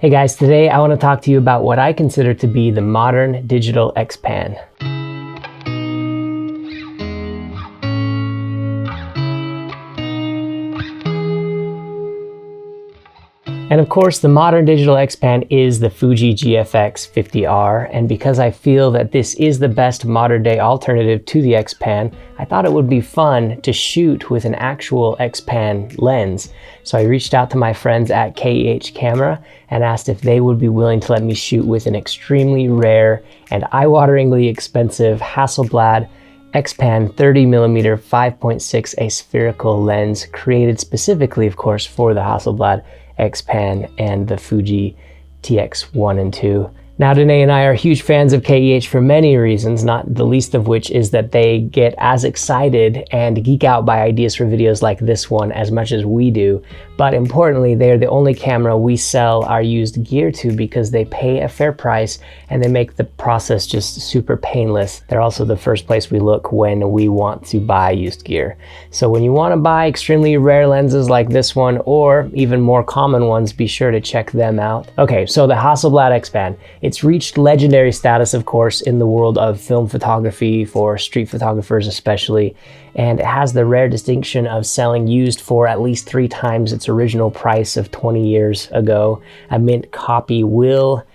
Hey guys, today I want to talk to you about what I consider to be the modern digital XPan. And of course, the modern digital XPan is the Fuji GFX 50R, and because I feel that this is the best modern day alternative to the XPan, I thought it would be fun to shoot with an actual XPan lens. So I reached out to my friends at KEH Camera and asked if they would be willing to let me shoot with an extremely rare and eye-wateringly expensive Hasselblad XPan 30mm 5.6 aspherical lens, created specifically, of course, for the Hasselblad XPan and the Fuji TX1 and 2. Now, Danae and I are huge fans of KEH for many reasons, not the least of which is that they get as excited and geek out by ideas for videos like this one as much as we do. But importantly, they are the only camera we sell our used gear to because they pay a fair price and they make the process just super painless. They're also the first place we look when we want to buy used gear. So when you want to buy extremely rare lenses like this one, or even more common ones, be sure to check them out. Okay, so the Hasselblad XPan. It's reached legendary status, of course, in the world of film photography, for street photographers especially, and it has the rare distinction of selling used for at least 3 times its original price of 20 years ago. A mint copy will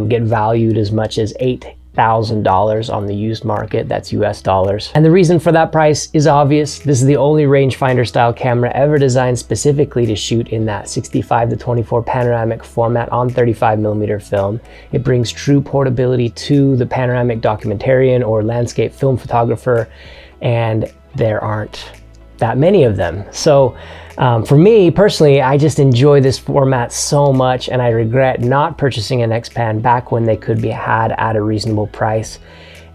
get valued as much as $8,000 on the used market, that's US dollars. And the reason for that price is obvious. This is the only rangefinder style camera ever designed specifically to shoot in that 65-24 panoramic format on 35mm film. It brings true portability to the panoramic documentarian or landscape film photographer, and there aren't that many of them. So for me personally, I just enjoy this format so much, and I regret not purchasing an XPan back when they could be had at a reasonable price.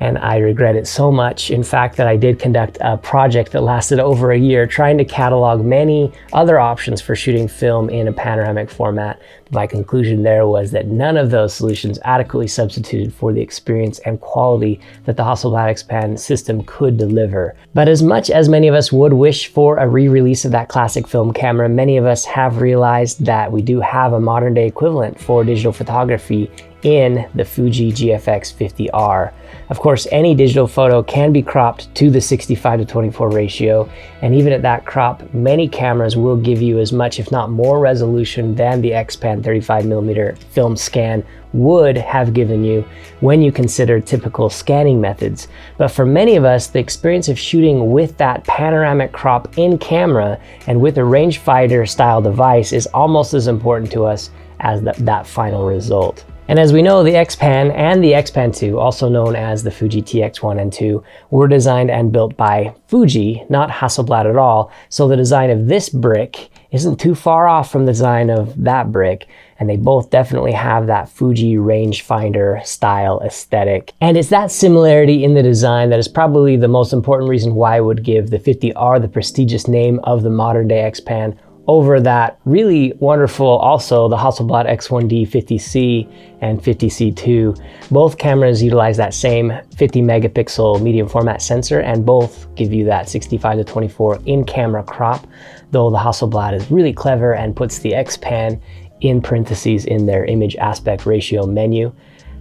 And I regret it so much, in fact, that I did conduct a project that lasted over a year trying to catalog many other options for shooting film in a panoramic format. My conclusion there was that none of those solutions adequately substituted for the experience and quality that the Hasselblad XPan system could deliver. But as much as many of us would wish for a re-release of that classic film camera, many of us have realized that we do have a modern day equivalent for digital photography in the Fuji GFX 50R. Of course, any digital photo can be cropped to the 65-24 ratio, and even at that crop, many cameras will give you as much, if not more, resolution than the XPan 35mm film scan would have given you when you consider typical scanning methods. But for many of us, the experience of shooting with that panoramic crop in camera and with a rangefinder style device is almost as important to us as that final result. And as we know, the XPan and the XPan 2, also known as the Fuji TX1 and 2, were designed and built by Fuji, not Hasselblad at all. So the design of this brick isn't too far off from the design of that brick. And they both definitely have that Fuji rangefinder style aesthetic. And it's that similarity in the design that is probably the most important reason why I would give the 50R the prestigious name of the modern day XPan over that really wonderful, also the Hasselblad X1D 50C and 50C2. Both cameras utilize that same 50 megapixel medium format sensor, and both give you that 65-24 in-camera crop, though the Hasselblad is really clever and puts the XPan in parentheses in their image aspect ratio menu.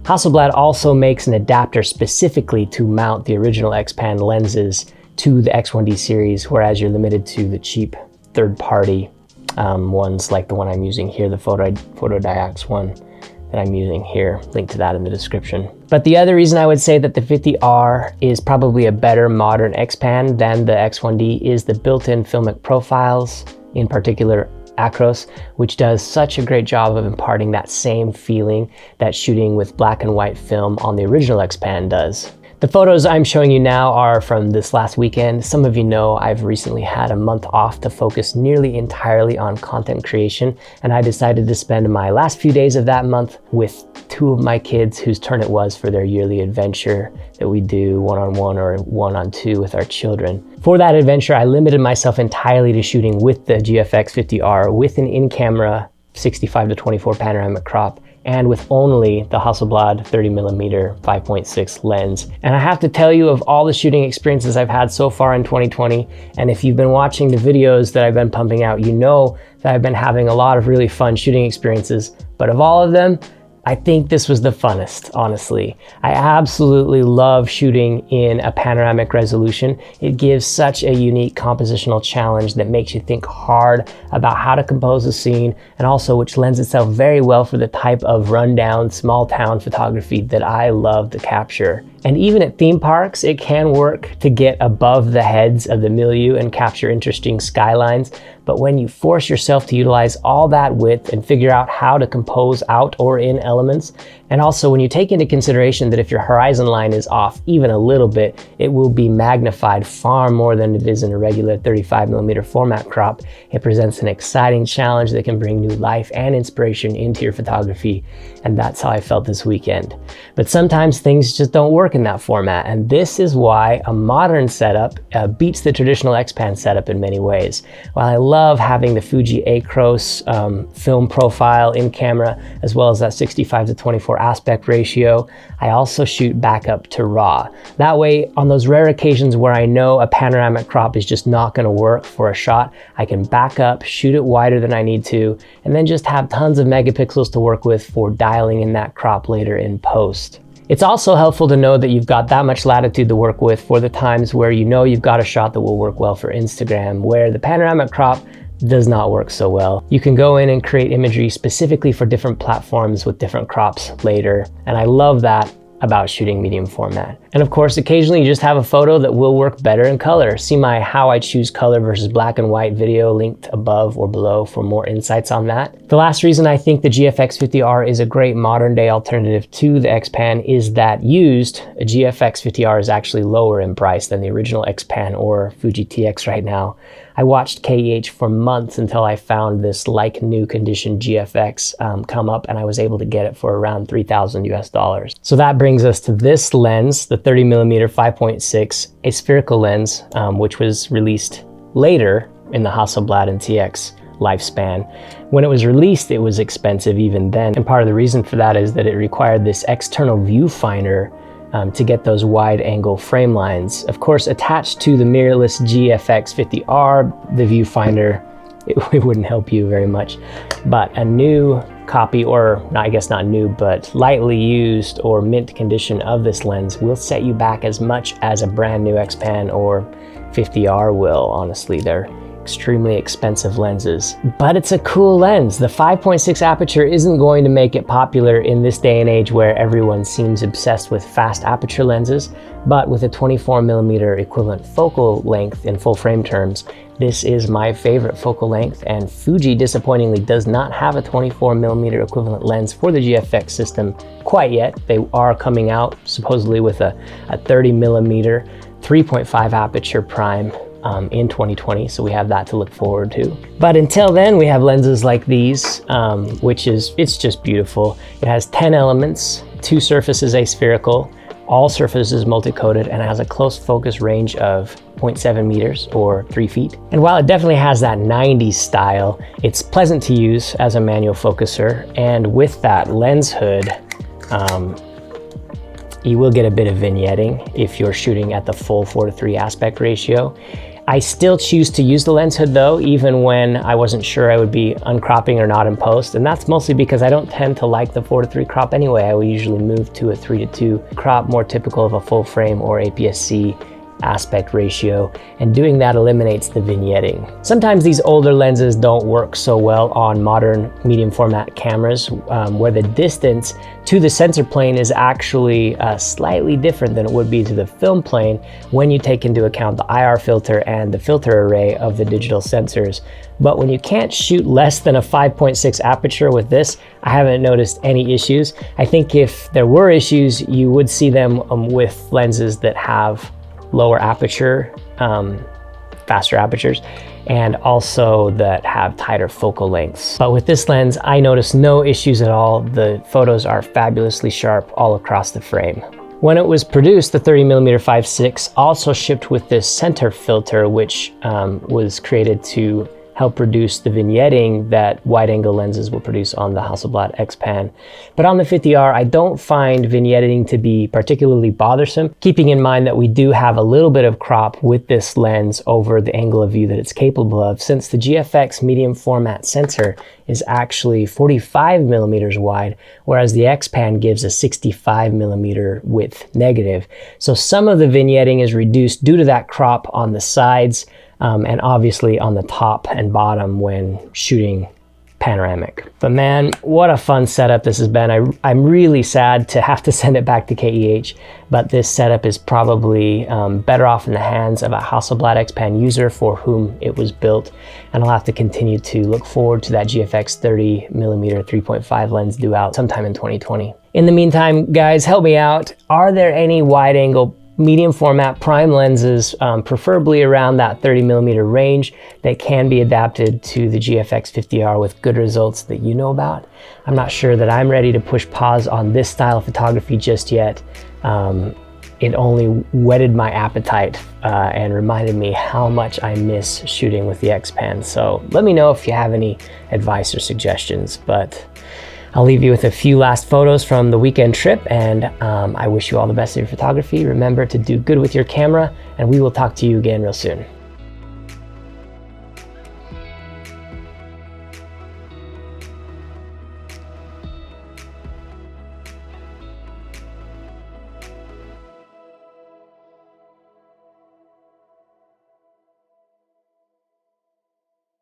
Hasselblad also makes an adapter specifically to mount the original XPan lenses to the X1D series, whereas you're limited to the cheap third-party ones like the one I'm using here, the Photodiox one that I'm using here. Link to that in the description. But the other reason I would say that the 50R is probably a better modern XPan than the X1D is the built-in Filmic profiles, in particular Acros, which does such a great job of imparting that same feeling that shooting with black and white film on the original XPan does. The photos I'm showing you now are from this last weekend. Some of you know I've recently had a month off to focus nearly entirely on content creation, and I decided to spend my last few days of that month with 2 of my kids whose turn it was for their yearly adventure that we do one-on-one or one-on-two with our children. For that adventure, I limited myself entirely to shooting with the GFX 50R with an in-camera 65 to 24 panoramic crop, and with only the Hasselblad 30mm 5.6 lens. And I have to tell you, of all the shooting experiences I've had so far in 2020, and if you've been watching the videos that I've been pumping out, you know that I've been having a lot of really fun shooting experiences, but of all of them, I think this was the funnest, honestly. I absolutely love shooting in a panoramic resolution. It gives such a unique compositional challenge that makes you think hard about how to compose a scene, and also which lends itself very well for the type of rundown, small town photography that I love to capture. And even at theme parks, it can work to get above the heads of the milieu and capture interesting skylines. But when you force yourself to utilize all that width and figure out how to compose out or in elements, and also when you take into consideration that if your horizon line is off even a little bit, it will be magnified far more than it is in a regular 35mm format crop, it presents an exciting challenge that can bring new life and inspiration into your photography. And that's how I felt this weekend. But sometimes things just don't work in that format, and this is why a modern setup beats the traditional XPan setup in many ways. While I love having the Fuji Acros film profile in camera, as well as that 65 to 24 aspect ratio, I also shoot back up to RAW. That way, on those rare occasions where I know a panoramic crop is just not going to work for a shot, I can back up, shoot it wider than I need to, and then just have tons of megapixels to work with for dialing in that crop later in post. It's also helpful to know that you've got that much latitude to work with for the times where you know you've got a shot that will work well for Instagram, where the panoramic crop does not work so well. You can go in and create imagery specifically for different platforms with different crops later, and I love that about shooting medium format. And of course, occasionally you just have a photo that will work better in color. See my how I choose color versus black and white video linked above or below for more insights on that. The last reason I think the GFX 50R is a great modern day alternative to the XPan is that used, a GFX 50R is actually lower in price than the original XPan or Fuji TX right now. I watched KEH for months until I found this like new condition GFX come up, and I was able to get it for around $3,000 US. So that brings us to this lens, the 30mm 5.6, a spherical lens, which was released later in the Hasselblad and TX lifespan. When it was released, it was expensive even then, and part of the reason for that is that it required this external viewfinder to get those wide angle frame lines. Of course, attached to the mirrorless GFX 50R, the viewfinder, it wouldn't help you very much. But a new copy, or I guess not new, but lightly used or mint condition of this lens will set you back as much as a brand new XPan or 50R will. Honestly, they're extremely expensive lenses, but it's a cool lens. The 5.6 aperture isn't going to make it popular in this day and age where everyone seems obsessed with fast aperture lenses, but with a 24mm equivalent focal length in full frame terms, this is my favorite focal length, and Fuji disappointingly does not have a 24mm equivalent lens for the GFX system quite yet. They are coming out supposedly with a 30mm 3.5 aperture prime in 2020, so we have that to look forward to. But until then, we have lenses like these, it's just beautiful. It has 10 elements, 2 surfaces aspherical, all surfaces multi-coated, and it has a close focus range of 0.7 meters or 3 feet. And while it definitely has that 90s style, it's pleasant to use as a manual focuser, and with that lens hood, you will get a bit of vignetting if you're shooting at the full 4:3 aspect ratio. I still choose to use the lens hood though, even when I wasn't sure I would be uncropping or not in post. And that's mostly because I don't tend to like the 4:3 crop anyway. I will usually move to a 3:2 crop, more typical of a full frame or APS-C aspect ratio, and doing that eliminates the vignetting. Sometimes these older lenses don't work so well on modern medium format cameras, where the distance to the sensor plane is actually slightly different than it would be to the film plane when you take into account the IR filter and the filter array of the digital sensors. But when you can't shoot less than a 5.6 aperture with this, I haven't noticed any issues. I think if there were issues, you would see them with lenses that have lower aperture, faster apertures, and also that have tighter focal lengths. But with this lens, I noticed no issues at all. The photos are fabulously sharp all across the frame. When it was produced, the 30mm 5.6 also shipped with this center filter, which was created to help reduce the vignetting that wide-angle lenses will produce on the Hasselblad XPan. But on the 50R, I don't find vignetting to be particularly bothersome, keeping in mind that we do have a little bit of crop with this lens over the angle of view that it's capable of, since the GFX medium format sensor is actually 45 millimeters wide, whereas the XPan gives a 65 millimeter width negative. So some of the vignetting is reduced due to that crop on the sides, and obviously on the top and bottom when shooting panoramic. But man, what a fun setup this has been. I'm really sad to have to send it back to KEH, but this setup is probably better off in the hands of a Hasselblad XPan user for whom it was built, and I'll have to continue to look forward to that GFX 30mm 3.5 lens due out sometime in 2020. In the meantime, guys, help me out. Are there any wide-angle medium format prime lenses, preferably around that 30mm range, that can be adapted to the GFX 50R with good results that you know about? I'm not sure that I'm ready to push pause on this style of photography just yet. It only whetted my appetite and reminded me how much I miss shooting with the XPan. So let me know if you have any advice or suggestions, but I'll leave you with a few last photos from the weekend trip, and I wish you all the best in your photography. Remember to do good with your camera, and we will talk to you again real soon.